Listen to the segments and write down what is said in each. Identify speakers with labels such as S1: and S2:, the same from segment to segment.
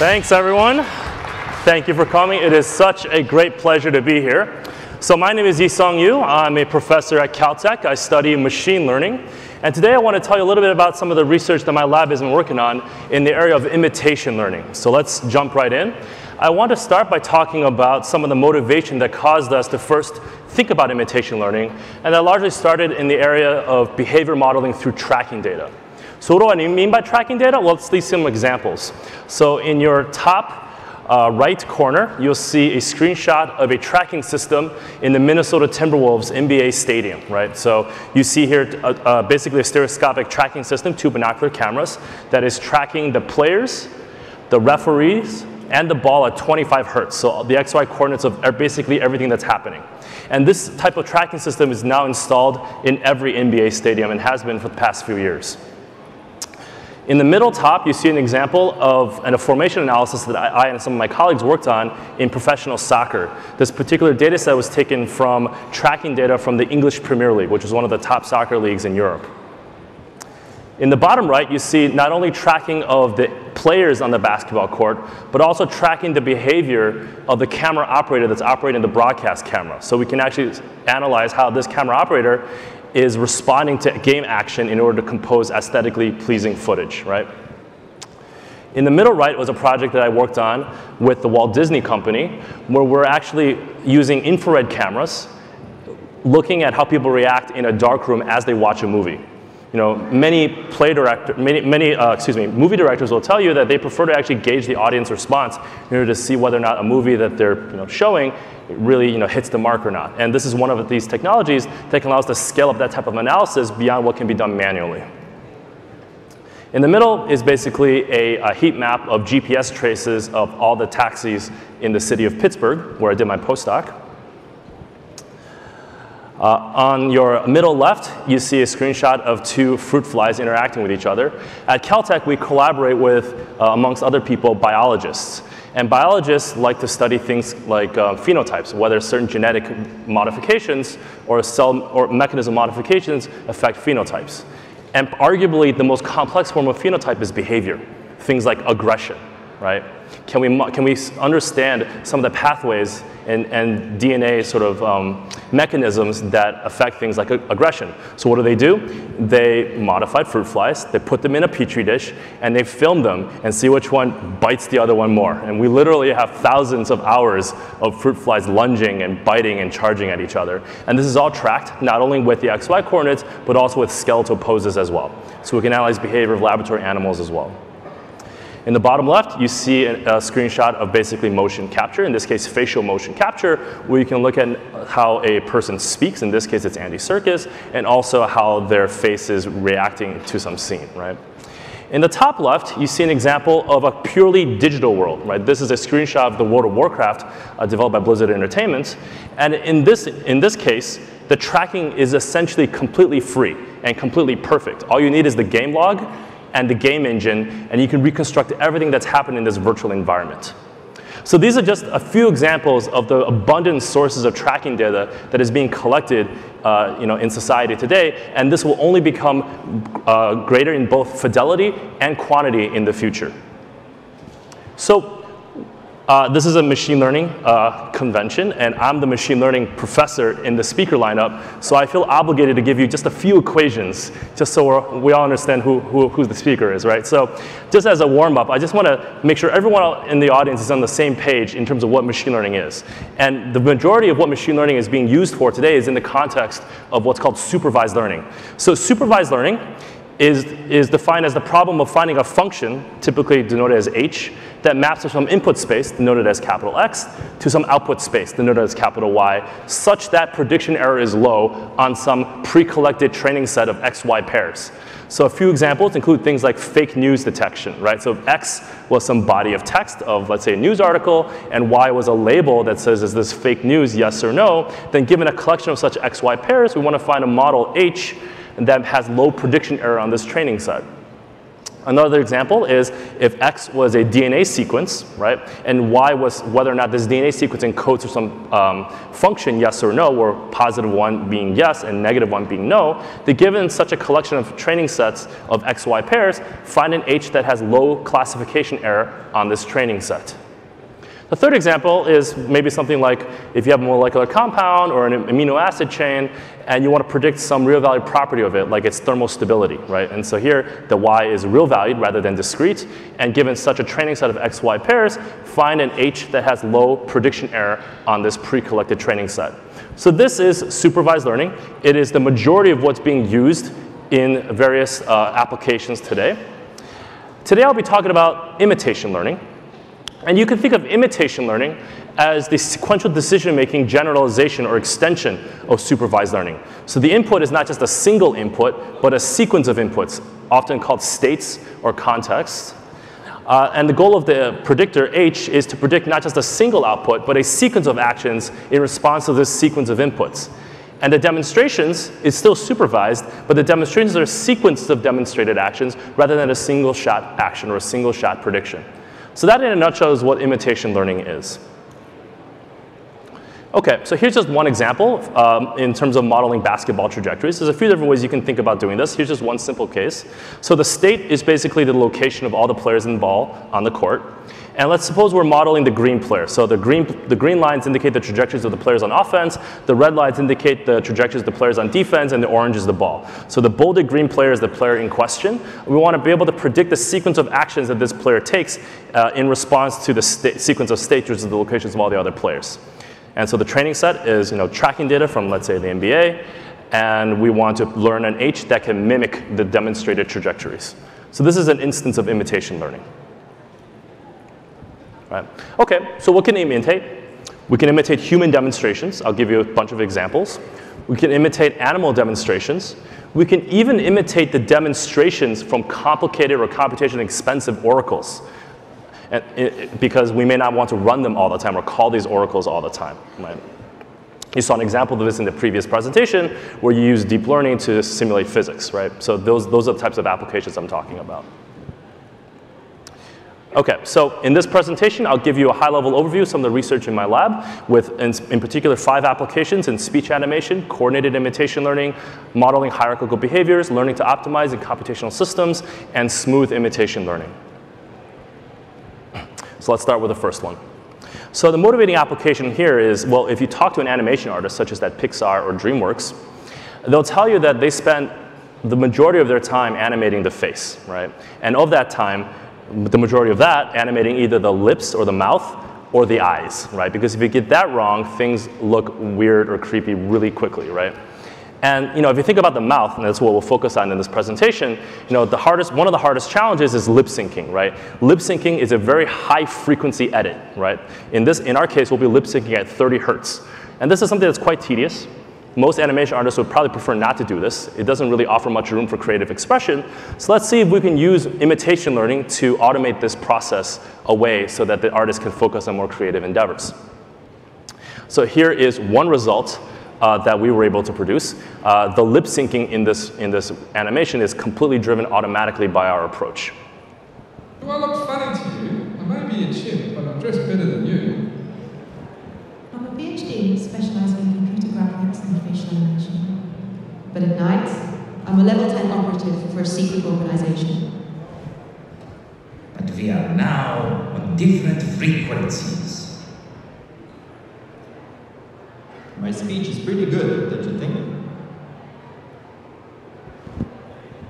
S1: Thanks, everyone. Thank you for coming. It is such a great pleasure to be here. So my name is Yi-Sung Yu. I'm a professor at Caltech. I study machine learning. And today I want to tell you a little bit about some of the research that my lab has been working on in the area of imitation learning. So let's jump right in. I want to start by talking about some of the motivation that caused us to first think about imitation learning. And that largely started in the area of behavior modeling through tracking data. So what do I mean by tracking data? Well, let's see some examples. So in your top right corner, you'll see a screenshot of a tracking system in the Minnesota Timberwolves NBA stadium, right? So you see here basically a stereoscopic tracking system, 2 binocular cameras, that is tracking the players, the referees, and the ball at 25 hertz. So the XY coordinates of basically everything that's happening. And this type of tracking system is now installed in every NBA stadium and has been for the past few years. In the middle top, you see an example of a formation analysis that I and some of my colleagues worked on in professional soccer. This particular data set was taken from tracking data from the English Premier League, which is one of the top soccer leagues in Europe. In the bottom right, you see not only tracking of the players on the basketball court, but also tracking the behavior of the camera operator that's operating the broadcast camera. So we can actually analyze how this camera operator is responding to game action in order to compose aesthetically pleasing footage, right? In the middle right was a project that I worked on with the Walt Disney Company, where we're actually using infrared cameras, looking at how people react in a dark room as they watch a movie. You know, many movie directors will tell you that they prefer to actually gauge the audience response in order to see whether or not a movie that they're showing really hits the mark or not. And this is one of these technologies that can allow us to scale up that type of analysis beyond what can be done manually. In the middle is basically a heat map of GPS traces of all the taxis in the city of Pittsburgh, where I did my postdoc. On your middle left, you see a screenshot of 2 fruit flies interacting with each other. At Caltech, we collaborate with, amongst other people, biologists. And biologists like to study things like phenotypes, whether certain genetic modifications or cell or mechanism modifications affect phenotypes. And arguably, the most complex form of phenotype is behavior, things like aggression, right? Can we understand some of the pathways and DNA sort of mechanisms that affect things like aggression? So what do? They modified fruit flies, they put them in a petri dish, and they film them and see which one bites the other one more. And we literally have thousands of hours of fruit flies lunging and biting and charging at each other. And this is all tracked not only with the XY coordinates, but also with skeletal poses as well. So we can analyze behavior of laboratory animals as well. In the bottom left, you see a screenshot of basically motion capture, in this case facial motion capture, where you can look at how a person speaks, in this case it's Andy Serkis, and also how their face is reacting to some scene, right? In the top left, you see an example of a purely digital world, right? This is a screenshot of the World of Warcraft developed by Blizzard Entertainment. And in this case, the tracking is essentially completely free and completely perfect. All you need is the game log and the game engine, and you can reconstruct everything that's happened in this virtual environment. So these are just a few examples of the abundant sources of tracking data that is being collected in society today, and this will only become greater in both fidelity and quantity in the future. So this is a machine learning convention, and I'm the machine learning professor in the speaker lineup, so I feel obligated to give you just a few equations, just so we all understand who the speaker is, right? So just as a warm-up, I just want to make sure everyone in the audience is on the same page in terms of what machine learning is. And the majority of what machine learning is being used for today is in the context of what's called supervised learning. So supervised learning is defined as the problem of finding a function, typically denoted as h, that maps from input space, denoted as capital X, to some output space, denoted as capital Y, such that prediction error is low on some pre-collected training set of XY pairs. So a few examples include things like fake news detection, right? So if X was some body of text of, let's say, a news article, and Y was a label that says, is this fake news, yes or no, then given a collection of such XY pairs, we want to find a model H that has low prediction error on this training set. Another example is if X was a DNA sequence, right, and Y was whether or not this DNA sequence encodes for some function, yes or no, or +1 being yes and -1 being no, then given such a collection of training sets of XY pairs, find an H that has low classification error on this training set. The third example is maybe something like if you have a molecular compound or an amino acid chain and you want to predict some real valued property of it, like its thermal stability, right? And so here, the Y is real valued rather than discrete. And given such a training set of XY pairs, find an H that has low prediction error on this pre-collected training set. So this is supervised learning. It is the majority of what's being used in various applications today. Today, I'll be talking about imitation learning. And you can think of imitation learning as the sequential decision-making generalization or extension of supervised learning. So the input is not just a single input, but a sequence of inputs, often called states or contexts. And the goal of the predictor, H, is to predict not just a single output, but a sequence of actions in response to this sequence of inputs. And the demonstrations is still supervised, but the demonstrations are a sequence of demonstrated actions rather than a single-shot action or a single-shot prediction. So that in a nutshell is what imitation learning is. Okay, so here's just one example in terms of modeling basketball trajectories. There's a few different ways you can think about doing this. Here's just one simple case. So the state is basically the location of all the players in the ball on the court. And let's suppose we're modeling the green player. So the green lines indicate the trajectories of the players on offense, the red lines indicate the trajectories of the players on defense, and the orange is the ball. So the bolded green player is the player in question. We want to be able to predict the sequence of actions that this player takes in response to the sequence of states, which is the locations of all the other players. And so the training set is tracking data from, let's say, the NBA, and we want to learn an H that can mimic the demonstrated trajectories. So this is an instance of imitation learning. Right. Okay, so what can we imitate? We can imitate human demonstrations. I'll give you a bunch of examples. We can imitate animal demonstrations. We can even imitate the demonstrations from complicated or computationally expensive oracles, because we may not want to run them all the time or call these oracles all the time. Right? You saw an example of this in the previous presentation where you use deep learning to simulate physics. Right? So those are the types of applications I'm talking about. Okay, so in this presentation, I'll give you a high-level overview of some of the research in my lab with, in particular, 5 applications in speech animation, coordinated imitation learning, modeling hierarchical behaviors, learning to optimize in computational systems, and smooth imitation learning. So let's start with the first one. So the motivating application here is, well, if you talk to an animation artist, such as at Pixar or DreamWorks, they'll tell you that they spend the majority of their time animating the face, right? And of that time, the majority of that animating either the lips or the mouth or the eyes, right? Because if you get that wrong, things look weird or creepy really quickly, right? And if you think about the mouth, and that's what we'll focus on in this presentation, one of the hardest challenges is lip syncing, right? Lip syncing is a very high frequency edit, right? In our case, we'll be lip syncing at 30 hertz. And this is something that's quite tedious. Most animation artists would probably prefer not to do this. It doesn't really offer much room for creative expression. So let's see if we can use imitation learning to automate this process away so that the artist can focus on more creative endeavors. So here is one result that we were able to produce. The lip syncing in this animation is completely driven automatically by our approach.
S2: Do I look funny to you? I may be a chimp, but I'm dressed better than you.
S3: I'm a PhD specializing in computer graphics and facial animation. But at night, I'm a level 10 operative for a secret organization.
S4: But we are now on different frequencies.
S5: My speech is pretty good, don't you think?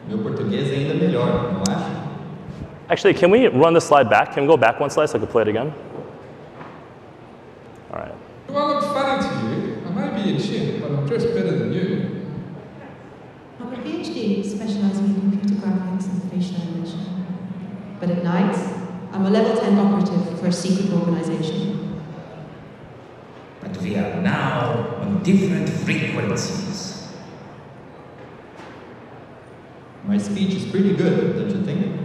S5: Meu português é ainda melhor, não acha?
S1: Actually, can we run the slide back? Can we go back one slide so I can play it again? All right.
S2: Do I look funny to you? I may be a chimp, but I'm dressed better than you.
S3: I'm a PhD specializing in computer graphics and facial animation. But at night, I'm a level 10 operative for a secret organization.
S4: But we are now on different frequencies.
S5: My speech is pretty good, don't you think?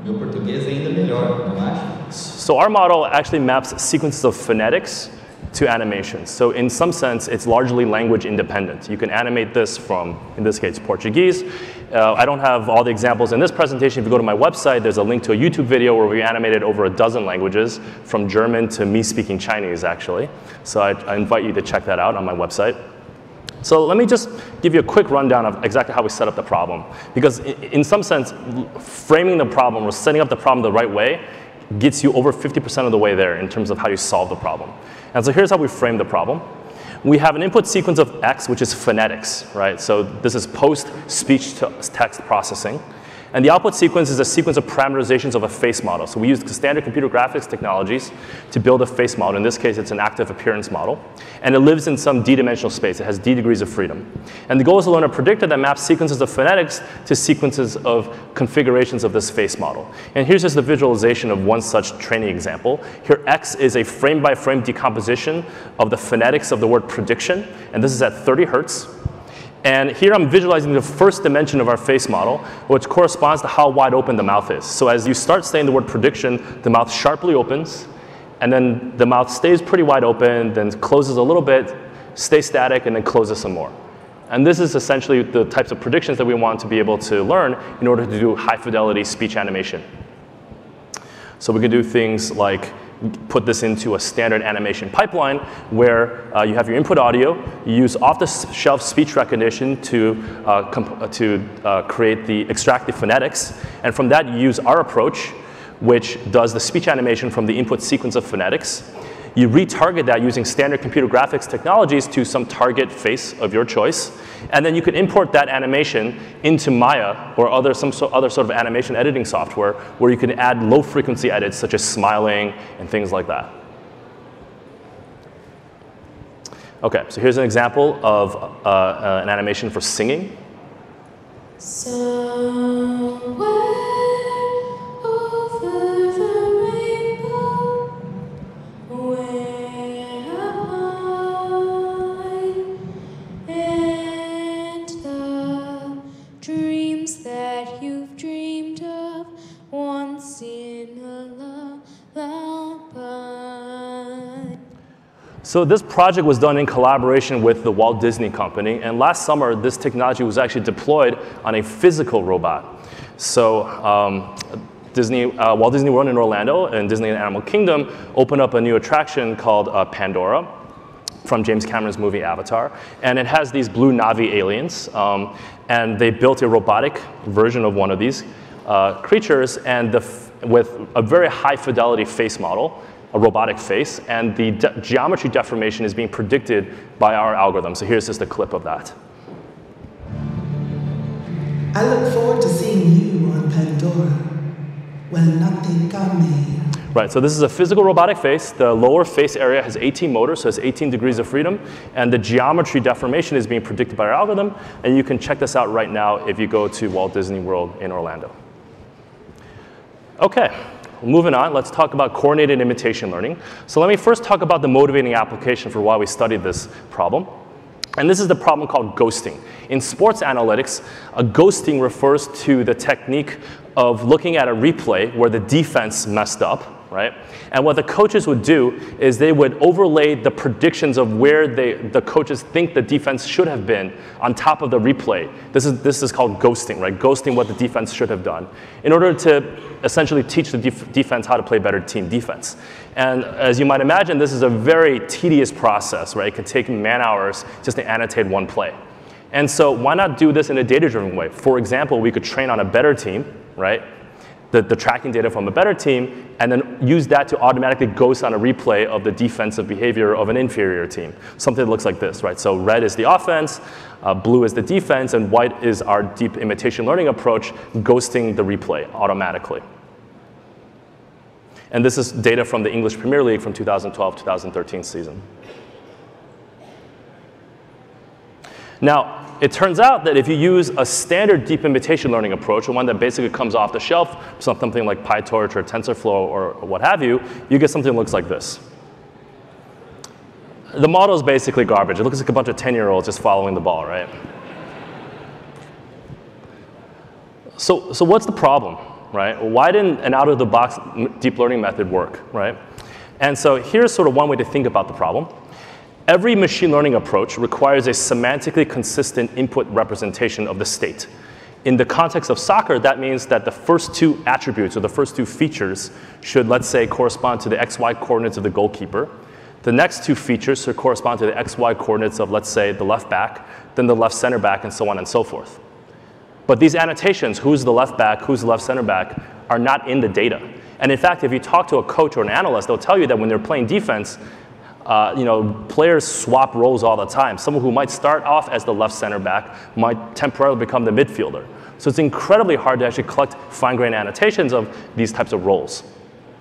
S5: Meu português é ainda melhor, não acha?
S1: So our model actually maps sequences of phonetics to animations. So in some sense, it's largely language independent. You can animate this from, in this case, Portuguese, I don't have all the examples in this presentation. If you go to my website, there's a link to a YouTube video where we animated over a dozen languages, from German to me speaking Chinese, actually. So I invite you to check that out on my website. So let me just give you a quick rundown of exactly how we set up the problem. Because in some sense, framing the problem or setting up the problem the right way gets you over 50% of the way there in terms of how you solve the problem. And so here's how we frame the problem. We have an input sequence of X, which is phonetics, right? So this is post-speech to text processing. And the output sequence is a sequence of parameterizations of a face model. So we use standard computer graphics technologies to build a face model. In this case, it's an active appearance model. And it lives in some d-dimensional space. It has d degrees of freedom. And the goal is to learn a predictor that maps sequences of phonetics to sequences of configurations of this face model. And here's just the visualization of one such training example. Here, X is a frame-by-frame decomposition of the phonetics of the word prediction. And this is at 30 hertz. And here I'm visualizing the first dimension of our face model, which corresponds to how wide open the mouth is. So as you start saying the word prediction, the mouth sharply opens, and then the mouth stays pretty wide open, then closes a little bit, stays static, and then closes some more. And this is essentially the types of predictions that we want to be able to learn in order to do high-fidelity speech animation. So we can do things like put this into a standard animation pipeline where you have your input audio, you use off-the-shelf speech recognition to extract the phonetics, and from that you use our approach, which does the speech animation from the input sequence of phonetics. You retarget that using standard computer graphics technologies to some target face of your choice, and then you can import that animation into Maya or other sort of animation editing software where you can add low-frequency edits such as smiling and things like that. Okay, so here's an example of an animation for singing. So this project was done in collaboration with the Walt Disney Company, and last summer this technology was actually deployed on a physical robot. So Walt Disney World in Orlando and Disney Animal Kingdom opened up a new attraction called Pandora from James Cameron's movie Avatar, and it has these blue Na'vi aliens, and they built a robotic version of one of these creatures, and with a very high fidelity face model, a robotic face, and the geometry deformation is being predicted by our algorithm. So here's just a clip of that.
S6: I look forward to seeing you on Pandora. Well, nothing got me.
S1: Right, so this is a physical robotic face. The lower face area has 18 motors, so it's 18 degrees of freedom, and the geometry deformation is being predicted by our algorithm, and you can check this out right now if you go to Walt Disney World in Orlando. Okay. Moving on, let's talk about coordinated imitation learning. So let me first talk about the motivating application for why we studied this problem. And this is the problem called ghosting. In sports analytics, ghosting refers to the technique of looking at a replay where the defense messed up, right? And what the coaches would do is they would overlay the predictions of where the coaches think the defense should have been on top of the replay. This is called ghosting, right? Ghosting what the defense should have done in order to essentially teach the defense how to play better team defense. And as you might imagine, this is a very tedious process, right? It can take man-hours just to annotate one play. And so why not do this in a data-driven way? For example, we could train on a better team, right? The tracking data from a better team, and then use that to automatically ghost on a replay of the defensive behavior of an inferior team. Something that looks like this, right? So red is the offense, blue is the defense, and white is our deep imitation learning approach, ghosting the replay automatically. And this is data from the English Premier League from 2012-2013 season. Now, it turns out that if you use a standard deep imitation learning approach, one that basically comes off the shelf, something like PyTorch or TensorFlow or what have you, you get something that looks like this. The model is basically garbage. It looks like a bunch of 10-year-olds just following the ball, right? So what's the problem, right? Why didn't an out-of-the-box deep learning method work, right? And so here's sort of one way to think about the problem. Every machine learning approach requires a semantically consistent input representation of the state. In the context of soccer, that means that the first two attributes or the first two features should, let's say, correspond to the XY coordinates of the goalkeeper. The next two features should correspond to the XY coordinates of, let's say, the left back, then the left center back, and so on and so forth. But these annotations, who's the left back, who's the left center back, are not in the data. And in fact, if you talk to a coach or an analyst, they'll tell you that when they're playing defense, players swap roles all the time. Someone who might start off as the left center back might temporarily become the midfielder. So it's incredibly hard to actually collect fine-grained annotations of these types of roles,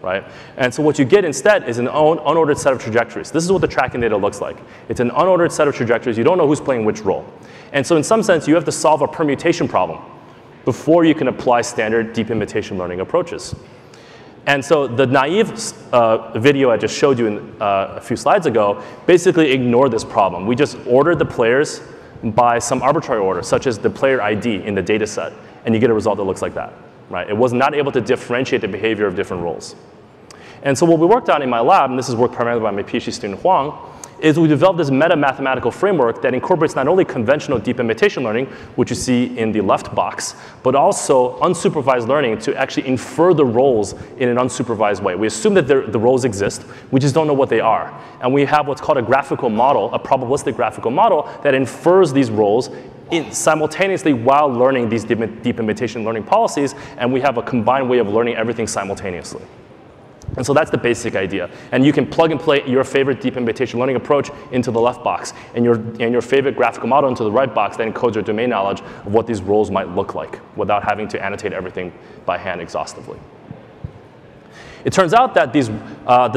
S1: right? And so what you get instead is an unordered set of trajectories. This is what the tracking data looks like. It's an unordered set of trajectories. You don't know who's playing which role. And so in some sense, you have to solve a permutation problem before you can apply standard deep imitation learning approaches. And so the naive video I just showed you a few slides ago basically ignored this problem. We just ordered the players by some arbitrary order, such as the player ID in the data set, and you get a result that looks like that. Right? It was not able to differentiate the behavior of different roles. And so what we worked on in my lab, and this is work primarily by my PhD student Huang, is we developed this meta-mathematical framework that incorporates not only conventional deep imitation learning, which you see in the left box, but also unsupervised learning to actually infer the roles in an unsupervised way. We assume that the roles exist, we just don't know what they are. And we have what's called a graphical model, a probabilistic graphical model that infers these roles simultaneously while learning these deep imitation learning policies, and we have a combined way of learning everything simultaneously. And so that's the basic idea. And you can plug and play your favorite deep imitation learning approach into the left box, and your favorite graphical model into the right box that encodes your domain knowledge of what these roles might look like without having to annotate everything by hand exhaustively. It turns out that this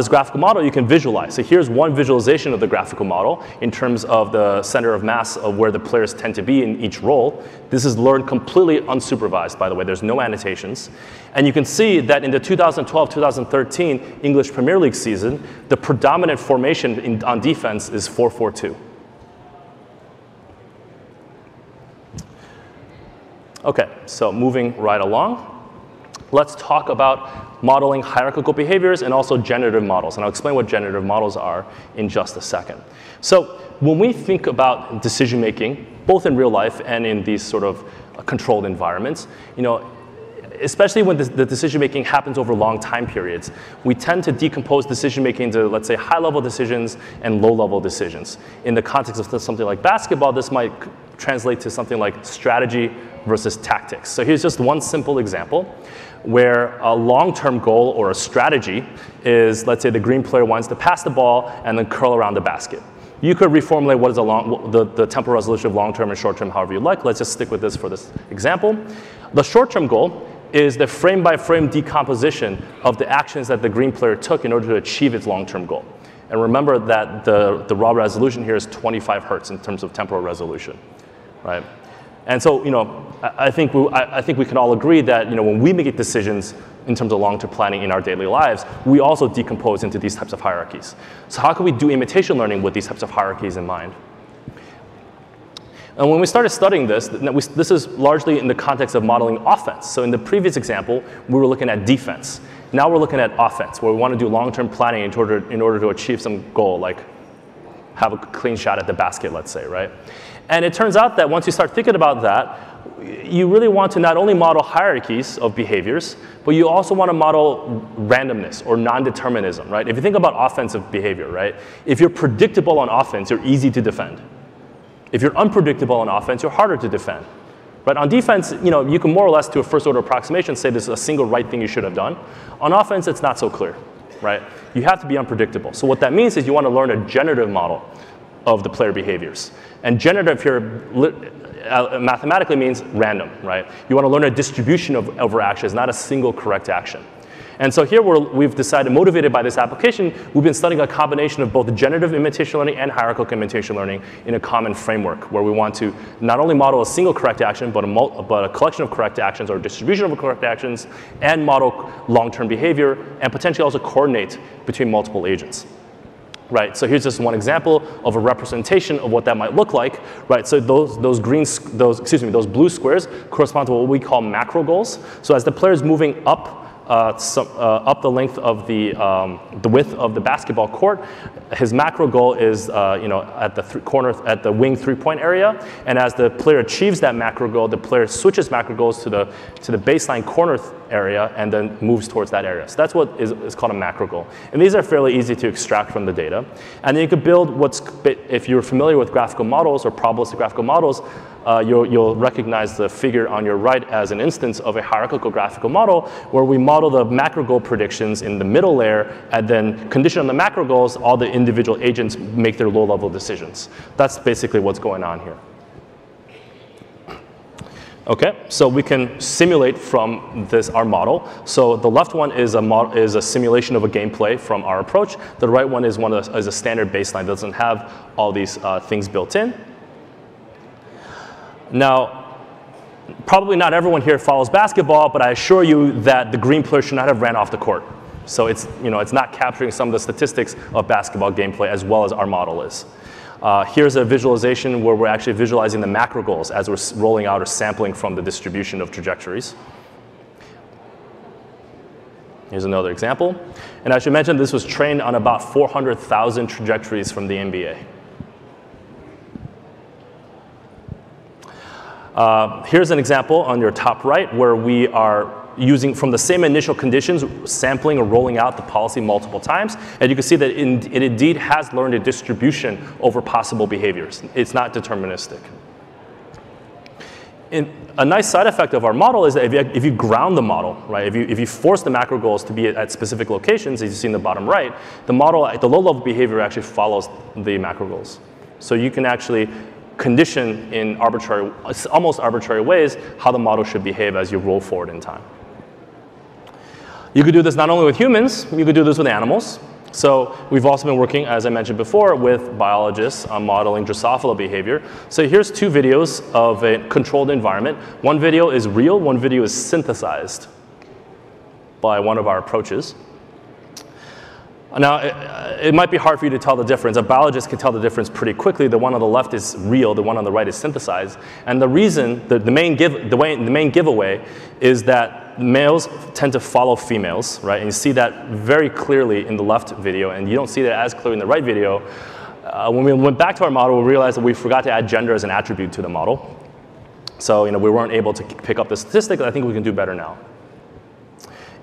S1: graphical model you can visualize. So here's one visualization of the graphical model in terms of the center of mass of where the players tend to be in each role. This is learned completely unsupervised, by the way. There's no annotations. And you can see that in the 2012-2013 English Premier League season, the predominant formation on defense is 4-4-2. OK, so moving right along. Let's talk about modeling hierarchical behaviors and also generative models. And I'll explain what generative models are in just a second. So when we think about decision making, both in real life and in these sort of controlled environments, especially when the decision making happens over long time periods, we tend to decompose decision making into, let's say, high-level decisions and low-level decisions. In the context of something like basketball, this might translate to something like strategy versus tactics. So here's just one simple example where a long-term goal or a strategy is, let's say the green player wants to pass the ball and then curl around the basket. You could reformulate what is the temporal resolution of long-term and short-term however you like. Let's just stick with this for this example. The short-term goal is the frame-by-frame decomposition of the actions that the green player took in order to achieve its long-term goal. And remember that the raw resolution here is 25 hertz in terms of temporal resolution, right? And so, I think we can all agree that, when we make decisions in terms of long-term planning in our daily lives, we also decompose into these types of hierarchies. So how can we do imitation learning with these types of hierarchies in mind? And when we started studying this, this is largely in the context of modeling offense. So in the previous example, we were looking at defense. Now we're looking at offense, where we want to do long-term planning in order to achieve some goal, like have a clean shot at the basket, let's say, right? And it turns out that once you start thinking about that, you really want to not only model hierarchies of behaviors, but you also want to model randomness or non-determinism, right? If you think about offensive behavior, right? If you're predictable on offense, you're easy to defend. If you're unpredictable on offense, you're harder to defend. Right? On defense, you can more or less, to a first-order approximation, say this is a single right thing you should have done. On offense, it's not so clear, right? You have to be unpredictable. So what that means is you want to learn a generative model of the player behaviors. And generative here mathematically means random, right? You want to learn a distribution of actions, not a single correct action. And so here we've decided, motivated by this application, we've been studying a combination of both generative imitation learning and hierarchical imitation learning in a common framework, where we want to not only model a single correct action, but a collection of correct actions or distribution of correct actions, and model long-term behavior, and potentially also coordinate between multiple agents. Right, so here's just one example of a representation of what that might look like. Right, so those blue squares correspond to what we call macro goals. So as the player is moving up up the length of the width of the basketball court. His macro goal is at the wing 3-point area, and as the player achieves that macro goal, the player switches macro goals to the baseline corner area and then moves towards that area. So that's what is called a macro goal. And these are fairly easy to extract from the data. And then you could build if you're familiar with graphical models or probabilistic graphical models, you'll recognize the figure on your right as an instance of a hierarchical graphical model where we model the macro goal predictions in the middle layer, and then condition on the macro goals, all the individual agents make their low-level decisions. That's basically what's going on here. Okay, so we can simulate from our model. So the left one is a simulation of a gameplay from our approach. The right one is a standard baseline that doesn't have all these things built in. Now, probably not everyone here follows basketball, but I assure you that the green player should not have ran off the court. So it's not capturing some of the statistics of basketball gameplay as well as our model is. Here's a visualization where we're actually visualizing the macro goals as we're rolling out or sampling from the distribution of trajectories. Here's another example. And I should mention this was trained on about 400,000 trajectories from the NBA. Here's an example on your top right where we are using from the same initial conditions, sampling or rolling out the policy multiple times. And you can see that it indeed has learned a distribution over possible behaviors. It's not deterministic. A nice side effect of our model is that if you ground the model, right, if you force the macro goals to be at specific locations, as you see in the bottom right, the model at the low-level behavior actually follows the macro goals. So you can actually condition in almost arbitrary ways how the model should behave as you roll forward in time. You could do this not only with humans, you could do this with animals. So we've also been working, as I mentioned before, with biologists on modeling Drosophila behavior. So here's 2 videos of a controlled environment. One video is real, one video is synthesized by one of our approaches. Now, it might be hard for you to tell the difference. A biologist can tell the difference pretty quickly. The one on the left is real, the one on the right is synthesized. And the reason, the main giveaway is that males tend to follow females, right? And you see that very clearly in the left video, and you don't see that as clearly in the right video. When we went back to our model, we realized that we forgot to add gender as an attribute to the model. So we weren't able to pick up the statistic. I think we can do better now.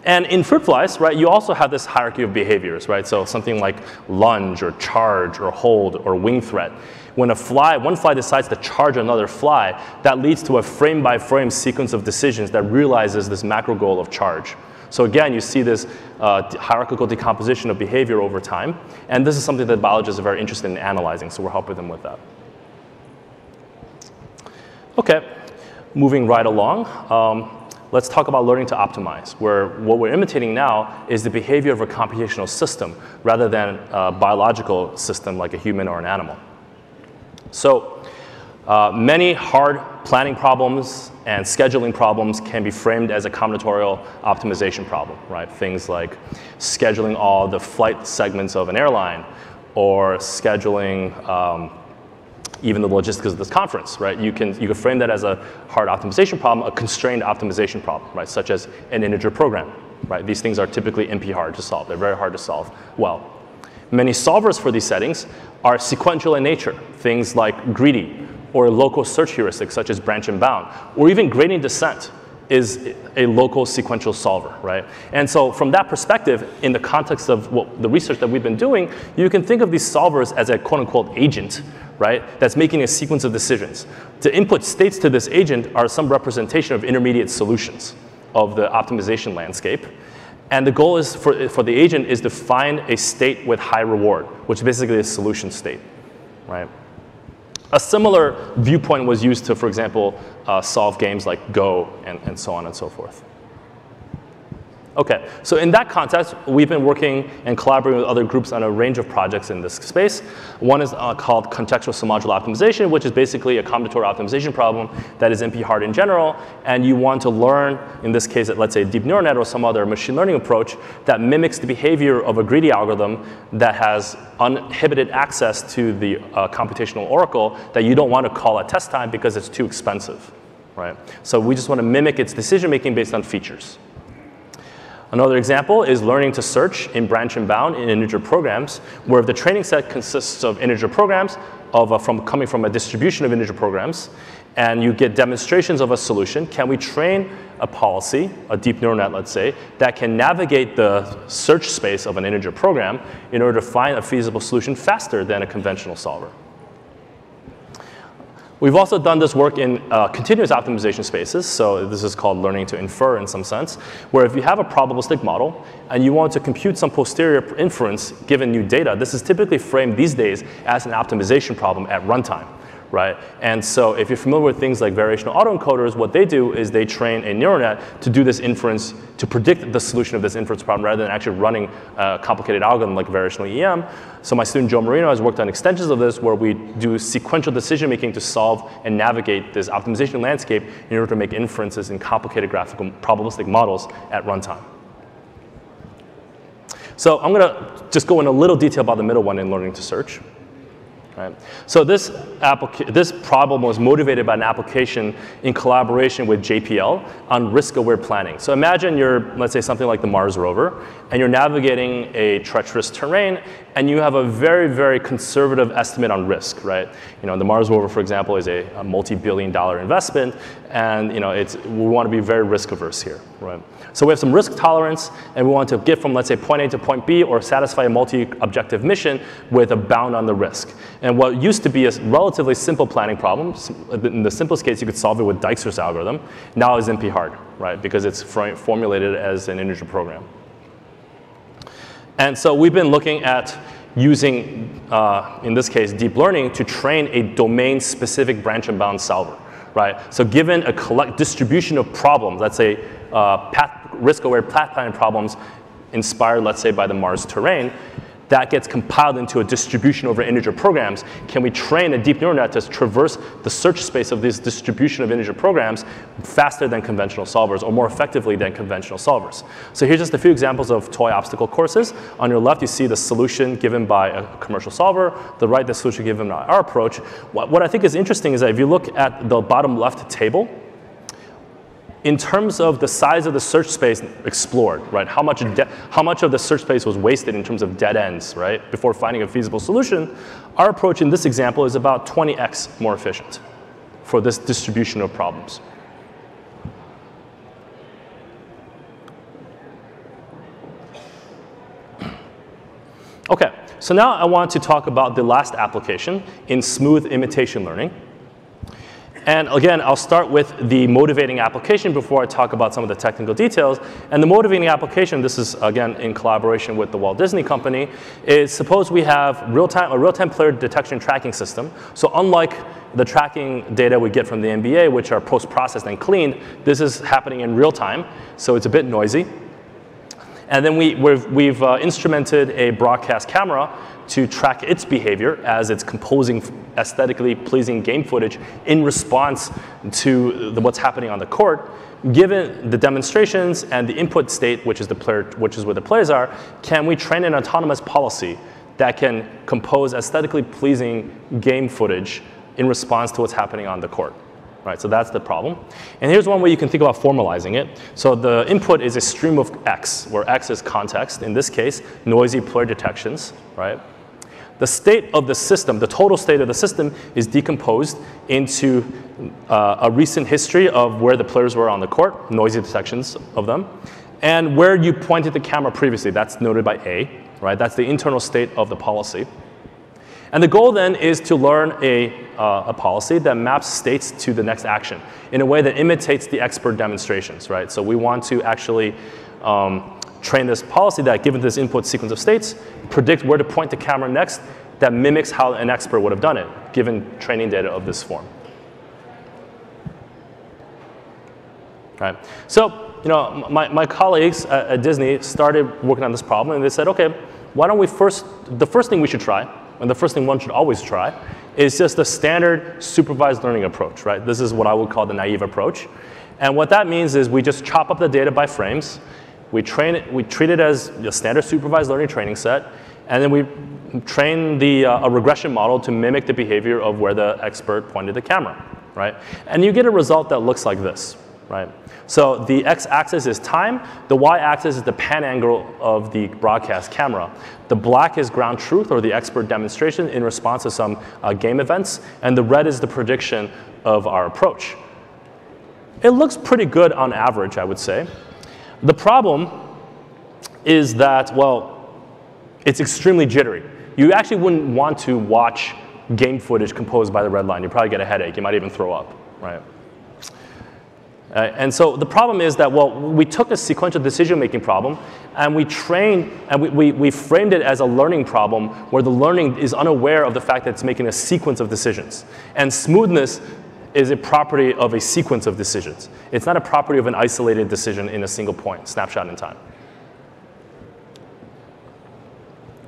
S1: And in fruit flies, right, you also have this hierarchy of behaviors, right? So something like lunge or charge or hold or wing threat. When one fly decides to charge another fly, that leads to a frame-by-frame sequence of decisions that realizes this macro goal of charge. So again, you see this hierarchical decomposition of behavior over time. And this is something that biologists are very interested in analyzing, so we're helping them with that. OK, moving right along. Let's talk about learning to optimize, where what we're imitating now is the behavior of a computational system rather than a biological system like a human or an animal. So many hard planning problems and scheduling problems can be framed as a combinatorial optimization problem, right? Things like scheduling all the flight segments of an airline or scheduling even the logistics of this conference, right? You can frame that as a hard optimization problem, a constrained optimization problem, right? Such as an integer program, right? These things are typically NP hard to solve. They're very hard to solve well. Many solvers for these settings are sequential in nature, things like greedy or local search heuristics such as branch and bound, or even gradient descent is a local sequential solver, right? And so from that perspective, in the context of the research that we've been doing, you can think of these solvers as a quote-unquote agent, right, that's making a sequence of decisions. The input states to this agent are some representation of intermediate solutions of the optimization landscape. And the goal is for the agent is to find a state with high reward, which is basically a solution state, right? A similar viewpoint was used to, for example, solve games like Go and so on and so forth. OK, so in that context, we've been working and collaborating with other groups on a range of projects in this space. One is called contextual submodular optimization, which is basically a combinatorial optimization problem that is NP hard in general. And you want to learn, in this case, let's say a deep neural net or some other machine learning approach that mimics the behavior of a greedy algorithm that has uninhibited access to the computational oracle that you don't want to call at test time because it's too expensive, right? So we just want to mimic its decision making based on features. Another example is learning to search in branch and bound in integer programs, where if the training set consists of integer programs coming from a distribution of integer programs, and you get demonstrations of a solution, can we train a policy, a deep neural net, let's say, that can navigate the search space of an integer program in order to find a feasible solution faster than a conventional solver? We've also done this work in continuous optimization spaces. So this is called learning to infer in some sense, where if you have a probabilistic model and you want to compute some posterior inference given new data, this is typically framed these days as an optimization problem at runtime, right? And so if you're familiar with things like variational autoencoders, what they do is they train a neural net to do this inference, to predict the solution of this inference problem rather than actually running a complicated algorithm like variational EM. So my student Joe Marino has worked on extensions of this where we do sequential decision making to solve and navigate this optimization landscape in order to make inferences in complicated graphical probabilistic models at runtime. So I'm going to just go in a little detail about the middle one in learning to search. Right. So this problem was motivated by an application in collaboration with JPL on risk-aware planning. So imagine you're, let's say, something like the Mars rover, and you're navigating a treacherous terrain, and you have a very, very conservative estimate on risk, right? You know, the Mars rover, for example, is a multi-billion-dollar investment, and we want to be very risk-averse here, right? So we have some risk tolerance, and we want to get from, let's say, point A to point B, or satisfy a multi-objective mission with a bound on the risk. And what used to be a relatively simple planning problem, in the simplest case, you could solve it with Dijkstra's algorithm, now is NP hard, right? Because it's formulated as an integer program. And so we've been looking at using, in this case, deep learning to train a domain-specific branch and bound solver, right? So given a distribution of problems, let's say risk-aware path planning problems inspired, let's say, by the Mars terrain, that gets compiled into a distribution over integer programs. Can we train a deep neural net to traverse the search space of this distribution of integer programs faster than conventional solvers, or more effectively than conventional solvers? So here's just a few examples of toy obstacle courses. On your left, you see the solution given by a commercial solver. The right, the solution given by our approach. What I think is interesting is that if you look at the bottom left table, in terms of the size of the search space explored, right? How much of the search space was wasted in terms of dead ends, right? Before finding a feasible solution, our approach in this example is about 20x more efficient for this distribution of problems. Okay, so now I want to talk about the last application in smooth imitation learning. And again, I'll start with the motivating application before I talk about some of the technical details. And the motivating application, this is again in collaboration with the Walt Disney Company, is suppose we have a real-time player detection tracking system. So unlike the tracking data we get from the NBA, which are post-processed and cleaned, this is happening in real time, so it's a bit noisy. And then we've instrumented a broadcast camera to track its behavior as it's composing aesthetically pleasing game footage in response to what's happening on the court. Given the demonstrations and the input state, which is where the players are, can we train an autonomous policy that can compose aesthetically pleasing game footage in response to what's happening on the court? Right, so that's the problem. And here's one way you can think about formalizing it. So the input is a stream of X, where X is context. In this case, noisy player detections, right? The state of the system, the total state of the system, is decomposed into a recent history of where the players were on the court, noisy detections of them, and where you pointed the camera previously. That's noted by A, right? That's the internal state of the policy. And the goal then is to learn a policy that maps states to the next action in a way that imitates the expert demonstrations, right? So we want to actually train this policy that, given this input sequence of states, predict where to point the camera next that mimics how an expert would have done it, given training data of this form. Right. So my colleagues at Disney started working on this problem, and they said, okay, why don't we the first thing we should try, and the first thing one should always try, is just the standard supervised learning approach, right? This is what I would call the naive approach. And what that means is we just chop up the data by frames, we treat it as a standard supervised learning training set, and then we train a regression model to mimic the behavior of where the expert pointed the camera, right? And you get a result that looks like this, right? So the x-axis is time. The y-axis is the pan angle of the broadcast camera. The black is ground truth, or the expert demonstration in response to some game events. And the red is the prediction of our approach. It looks pretty good on average, I would say. The problem is that, well, it's extremely jittery. You actually wouldn't want to watch game footage composed by the red line. You'd probably get a headache. You might even throw up, right? And so the problem is that, well, we took a sequential decision-making problem, and we trained, and we framed it as a learning problem where the learning is unaware of the fact that it's making a sequence of decisions. And smoothness is a property of a sequence of decisions. It's not a property of an isolated decision in a single point, snapshot in time.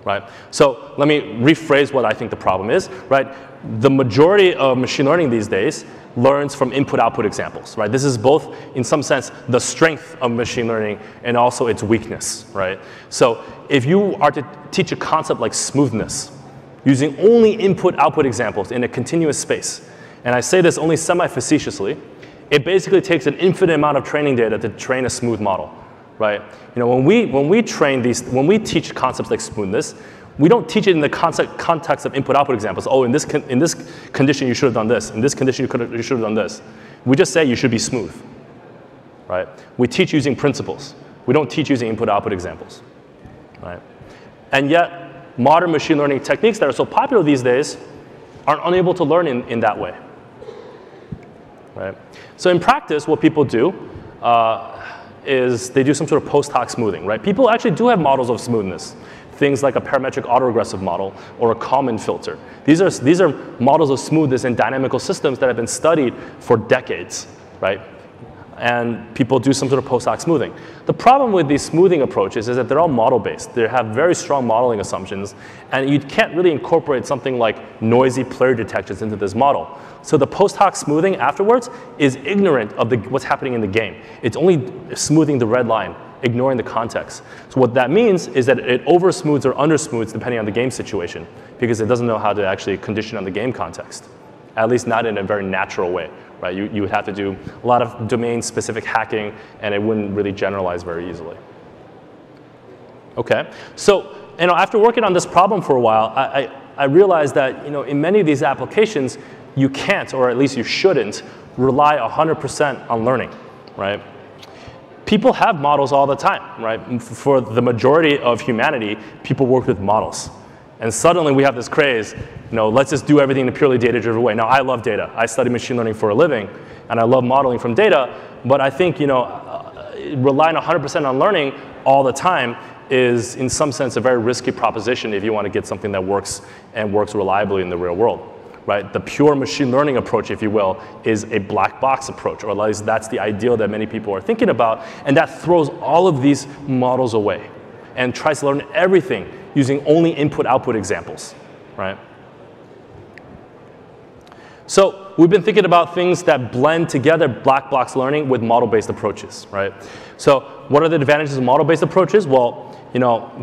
S1: Right? So let me rephrase what I think the problem is. Right? The majority of machine learning these days learns from input-output examples. Right? This is both, in some sense, the strength of machine learning and also its weakness. Right? So if you are to teach a concept like smoothness using only input-output examples in a continuous space, and I say this only semi-facetiously, it basically takes an infinite amount of training data to train a smooth model. Right? You know, when we teach concepts like smoothness, we don't teach it in the context of input-output examples. Oh, in this condition you should have done this. In this condition you should have done this. We just say you should be smooth. Right? We teach using principles. We don't teach using input-output examples. Right? And yet, modern machine learning techniques that are so popular these days are unable to learn in that way. Right? So in practice, what people do is they do some sort of post-hoc smoothing, right? People actually do have models of smoothness, things like a parametric autoregressive model or a Kalman filter. These are models of smoothness in dynamical systems that have been studied for decades, right? And people do some sort of post-hoc smoothing. The problem with these smoothing approaches is that they're all model-based. They have very strong modeling assumptions, and you can't really incorporate something like noisy player detections into this model. So the post-hoc smoothing afterwards is ignorant of what's happening in the game. It's only smoothing the red line, ignoring the context. So what that means is that it over-smooths or under-smooths depending on the game situation, because it doesn't know how to actually condition on the game context, at least not in a very natural way. Right? You would have to do a lot of domain-specific hacking, and it wouldn't really generalize very easily. Okay, so after working on this problem for a while, I realized that in many of these applications, you can't, or at least you shouldn't, rely 100% on learning. Right? People have models all the time. Right? For the majority of humanity, people work with models. And suddenly we have this craze, let's just do everything in a purely data-driven way. Now, I love data. I study machine learning for a living, and I love modeling from data. But I think relying 100% on learning all the time is, in some sense, a very risky proposition if you want to get something that works and works reliably in the real world. Right? The pure machine learning approach, if you will, is a black box approach, or at least that's the ideal that many people are thinking about. And that throws all of these models away and tries to learn everything using only input-output examples, right? So we've been thinking about things that blend together black box learning with model-based approaches, right? So what are the advantages of model-based approaches? Well,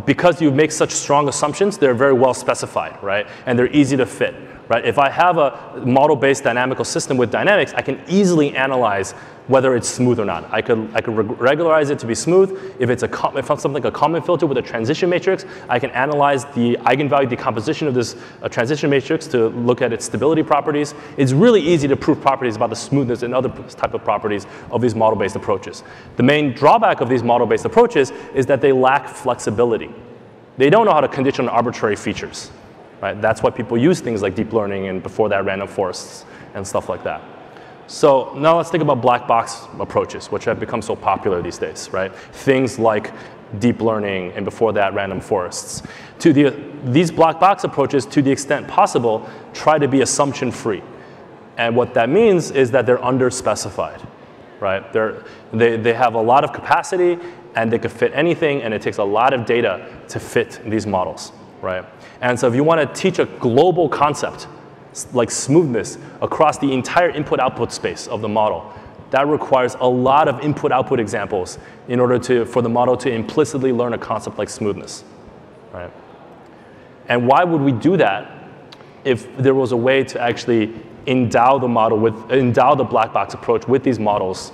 S1: because you make such strong assumptions, they're very well specified, right? And they're easy to fit, right? If I have a model-based dynamical system with dynamics, I can easily analyze whether it's smooth or not. I could regularize it to be smooth. If it's something like a Kalman filter with a transition matrix, I can analyze the eigenvalue decomposition of this transition matrix to look at its stability properties. It's really easy to prove properties about the smoothness and other type of properties of these model-based approaches. The main drawback of these model-based approaches is that they lack flexibility. They don't know how to condition on arbitrary features. Right? That's why people use things like deep learning and before that random forests and stuff like that. So now let's think about black box approaches, which have become so popular these days, right? Things like deep learning and before that random forests. These black box approaches, to the extent possible, try to be assumption-free. And what that means is that they're under-specified, right? They have a lot of capacity, and they could fit anything, and it takes a lot of data to fit these models, right? And so if you want to teach a global concept, like smoothness, across the entire input-output space of the model, that requires a lot of input-output examples in order for the model to implicitly learn a concept like smoothness, right? And why would we do that if there was a way to actually endow the black box approach with these models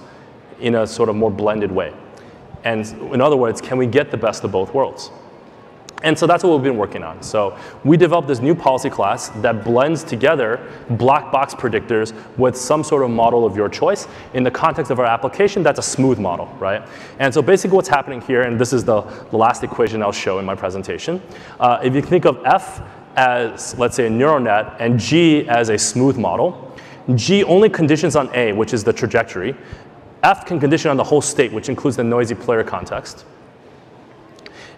S1: in a sort of more blended way. And in other words, can we get the best of both worlds? And so that's what we've been working on. So we developed this new policy class that blends together black box predictors with some sort of model of your choice. In the context of our application, that's a smooth model, right? And so basically what's happening here, and this is the last equation I'll show in my presentation. If you think of F as, let's say, a neural net, and G as a smooth model, G only conditions on A, which is the trajectory. F can condition on the whole state, which includes the noisy player context.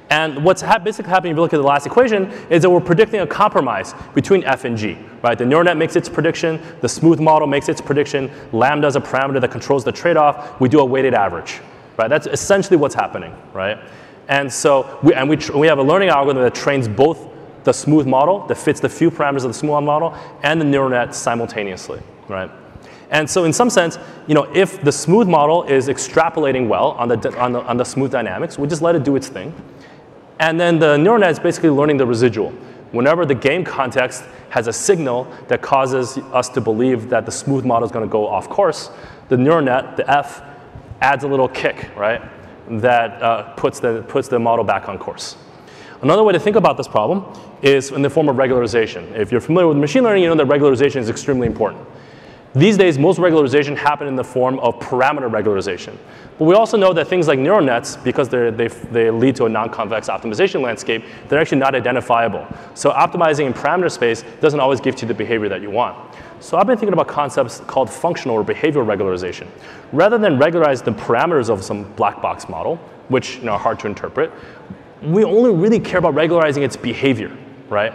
S1: And what's basically happening, if you look at the last equation, is that we're predicting a compromise between F and G, right? The neural net makes its prediction, the smooth model makes its prediction, lambda is a parameter that controls the trade-off, we do a weighted average, right? That's essentially what's happening, right? And so we have a learning algorithm that trains both the smooth model that fits the few parameters of the smooth model and the neural net simultaneously, right? And so in some sense, if the smooth model is extrapolating well on the smooth dynamics, we just let it do its thing. And then the neural net is basically learning the residual. Whenever the game context has a signal that causes us to believe that the smooth model is going to go off course, the neural net, the F, adds a little kick, right, that puts the model back on course. Another way to think about this problem is in the form of regularization. If you're familiar with machine learning, you know that regularization is extremely important. These days, most regularization happen in the form of parameter regularization. But we also know that things like neural nets, because they lead to a non-convex optimization landscape, they're actually not identifiable. So optimizing in parameter space doesn't always give you the behavior that you want. So I've been thinking about concepts called functional or behavioral regularization. Rather than regularize the parameters of some black box model, which are hard to interpret, we only really care about regularizing its behavior, right?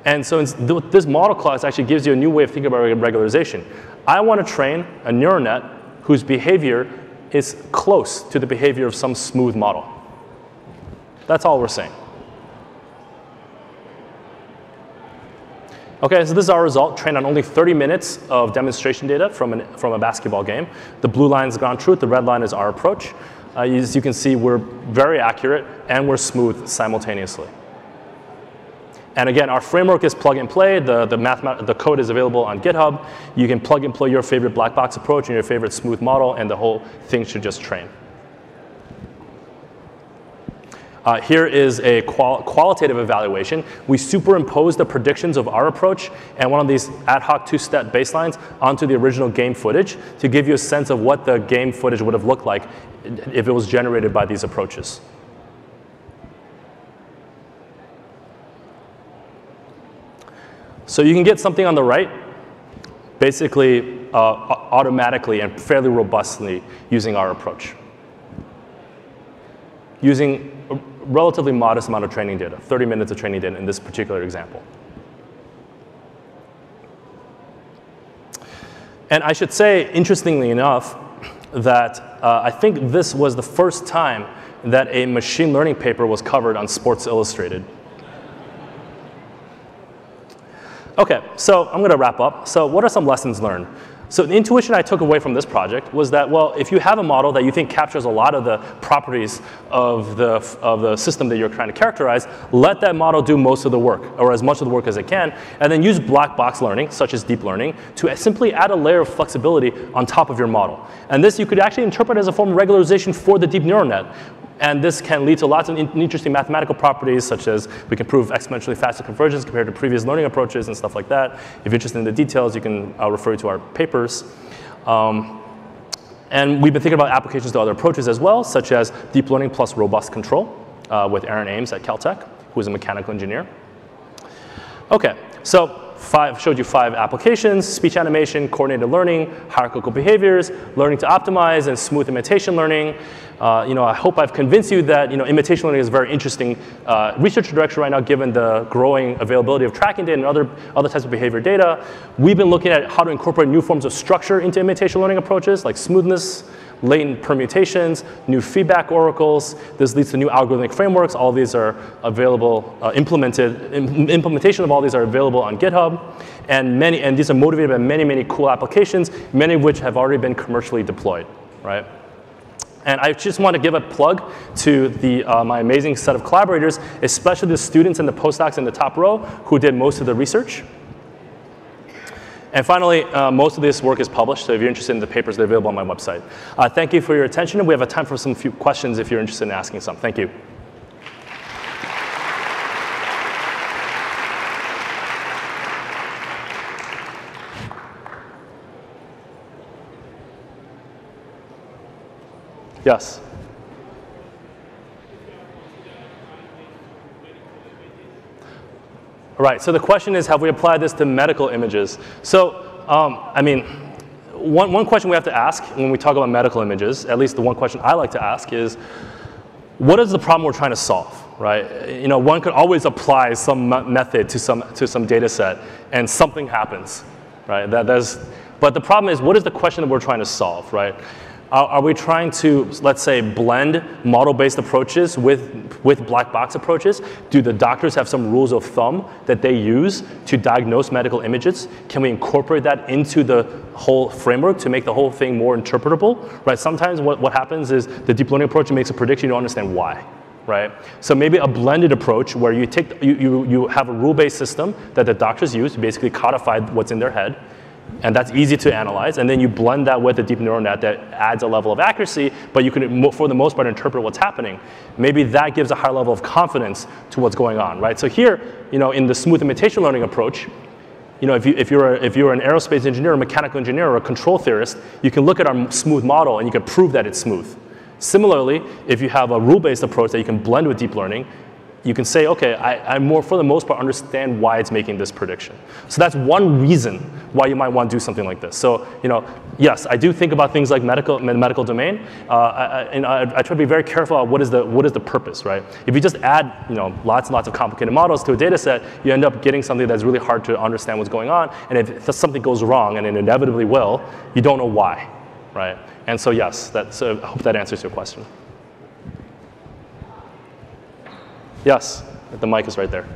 S1: And so this model class actually gives you a new way of thinking about regularization. I want to train a neural net whose behavior is close to the behavior of some smooth model. That's all we're saying. OK, so this is our result, trained on only 30 minutes of demonstration data from a basketball game. The blue line is ground truth. The red line is our approach. As you can see, we're very accurate, and we're smooth simultaneously. And again, our framework is plug and play. The code is available on GitHub. You can plug and play your favorite black box approach and your favorite smooth model, and the whole thing should just train. Here is a qualitative evaluation. We superimpose the predictions of our approach and one of these ad hoc two-step baselines onto the original game footage to give you a sense of what the game footage would have looked like if it was generated by these approaches. So you can get something on the right, basically automatically and fairly robustly using our approach, using a relatively modest amount of training data, 30 minutes of training data in this particular example. And I should say, interestingly enough, that I think this was the first time that a machine learning paper was covered on Sports Illustrated. OK, so I'm going to wrap up. So what are some lessons learned? So the intuition I took away from this project was that, well, if you have a model that you think captures a lot of the properties of the system that you're trying to characterize, let that model do most of the work, or as much of the work as it can, and then use black box learning, such as deep learning, to simply add a layer of flexibility on top of your model. And this you could actually interpret as a form of regularization for the deep neural net. And this can lead to lots of interesting mathematical properties, such as we can prove exponentially faster convergence compared to previous learning approaches and stuff like that. If you're interested in the details, you can refer you to our papers. And we've been thinking about applications to other approaches as well, such as deep learning plus robust control with Aaron Ames at Caltech, who is a mechanical engineer. OK, so showed you 5 applications: speech animation, coordinated learning, hierarchical behaviors, learning to optimize, and smooth imitation learning. I hope I've convinced you that imitation learning is a very interesting research direction right now, given the growing availability of tracking data and other types of behavior data. We've been looking at how to incorporate new forms of structure into imitation learning approaches, like smoothness, latent permutations, new feedback oracles. This leads to new algorithmic frameworks. All of these are available, implementation of all these are available on GitHub. And these are motivated by many, many cool applications, many of which have already been commercially deployed, right? And I just want to give a plug to my amazing set of collaborators, especially the students and the postdocs in the top row who did most of the research. And finally, most of this work is published, so if you're interested in the papers, they're available on my website. Thank you for your attention, and we have a time for some few questions if you're interested in asking some. Thank you. Yes? All right, so the question is, have we applied this to medical images? So, I mean, one question we have to ask when we talk about medical images, at least the one question I like to ask is, what is the problem we're trying to solve, right? You know, one could always apply some method to some data set, and something happens, right? But the problem is, what is the question that we're trying to solve, right? Are we trying to, let's say, blend model-based approaches with black box approaches? Do the doctors have some rules of thumb that they use to diagnose medical images? Can we incorporate that into the whole framework to make the whole thing more interpretable? Right? Sometimes what happens is the deep learning approach makes a prediction, you don't understand why. Right? So maybe a blended approach where you have a rule-based system that the doctors use to basically codify what's in their head. And that's easy to analyze, and then you blend that with a deep neural net that adds a level of accuracy, but you can, for the most part, interpret what's happening. Maybe that gives a higher level of confidence to what's going on, right? So here, you know, in the smooth imitation learning approach, you know, if you're an aerospace engineer, a mechanical engineer, or a control theorist, you can look at our smooth model and you can prove that it's smooth. Similarly, if you have a rule-based approach that you can blend with deep learning, you can say, okay, I for the most part, understand why it's making this prediction. So that's one reason why you might want to do something like this. So, you know, yes, I do think about things like medical domain, and I try to be very careful about what is the purpose, right? If you just add, you know, lots and lots of complicated models to a data set, you end up getting something that's really hard to understand what's going on, and if something goes wrong, and it inevitably will, you don't know why, right? And so yes, I hope that answers your question. Yes, the mic is right there.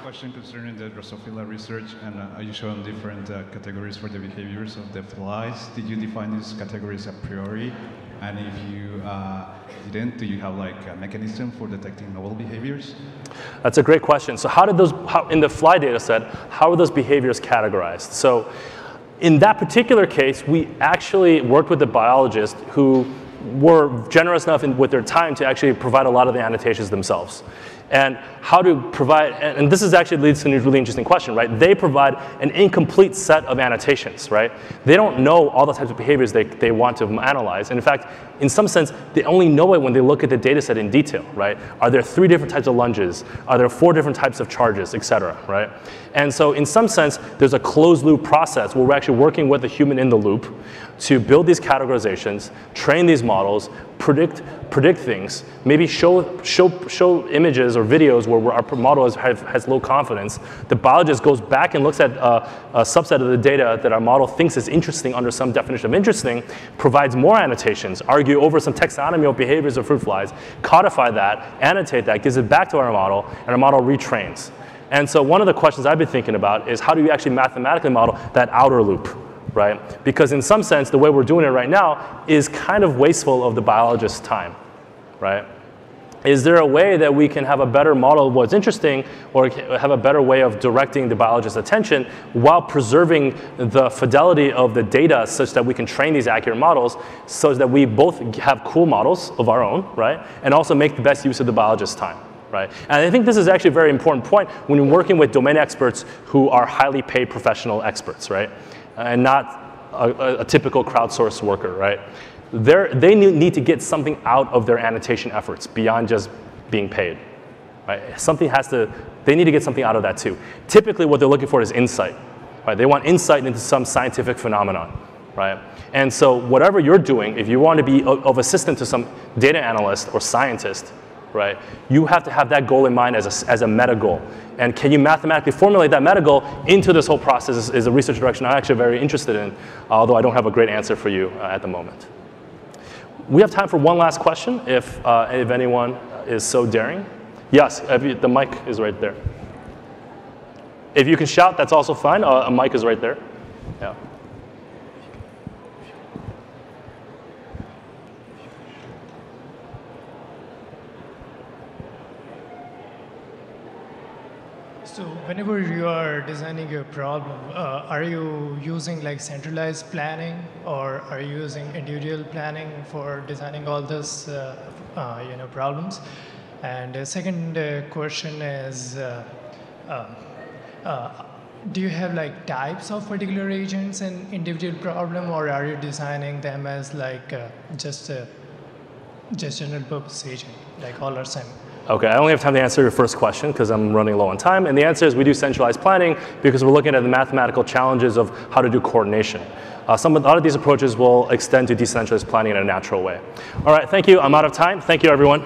S7: Question concerning the Drosophila research, and you showed different categories for the behaviors of the flies. Did you define these categories a priori? And if you didn't, do you have like a mechanism for detecting novel behaviors?
S1: That's a great question. So in the fly data set, how are those behaviors categorized? So in that particular case, we actually worked with a biologist who were generous enough with their time to actually provide a lot of the annotations themselves. And how to provide, and this is actually leads to a really interesting question, right? They provide an incomplete set of annotations, right? They don't know all the types of behaviors they want to analyze. And in fact, in some sense, they only know it when they look at the data set in detail, right? Are there 3 different types of lunges? Are there 4 different types of charges, et cetera, right? And so in some sense, there's a closed loop process where we're actually working with a human in the loop to build these categorizations, train these models, predict things, maybe show images or videos where our model has low confidence. The biologist goes back and looks at a subset of the data that our model thinks is interesting under some definition of interesting, provides more annotations, argue over some taxonomy of behaviors of fruit flies, codify that, annotate that, gives it back to our model, and our model retrains. And so one of the questions I've been thinking about is how do you actually mathematically model that outer loop? Right? Because in some sense, the way we're doing it right now is kind of wasteful of the biologist's time, right? Is there a way that we can have a better model of what's interesting or have a better way of directing the biologist's attention while preserving the fidelity of the data such that we can train these accurate models so that we both have cool models of our own, right? And also make the best use of the biologist's time. Right? And I think this is actually a very important point when you're working with domain experts who are highly paid professional experts, right? And not a typical crowdsourced worker, right? They need to get something out of their annotation efforts beyond just being paid, right? They need to get something out of that too. Typically what they're looking for is insight, right? They want insight into some scientific phenomenon, right? And so whatever you're doing, if you want to be of assistance to some data analyst or scientist, right? You have to have that goal in mind as a meta goal. And can you mathematically formulate that meta goal into this whole process is a research direction I'm actually very interested in, although I don't have a great answer for you at the moment. We have time for one last question, if anyone is so daring. Yes, the mic is right there. If you can shout, that's also fine. A mic is right there. Yeah.
S8: So whenever you are designing your problem, are you using like centralized planning, or are you using individual planning for designing all this problems? And the second question is, do you have like types of particular agents in individual problem, or are you designing them as like just general purpose agent, like all are same?
S1: Okay, I only have time to answer your first question because I'm running low on time. And the answer is we do centralized planning because we're looking at the mathematical challenges of how to do coordination. A lot of these approaches will extend to decentralized planning in a natural way. All right, thank you. I'm out of time. Thank you, everyone.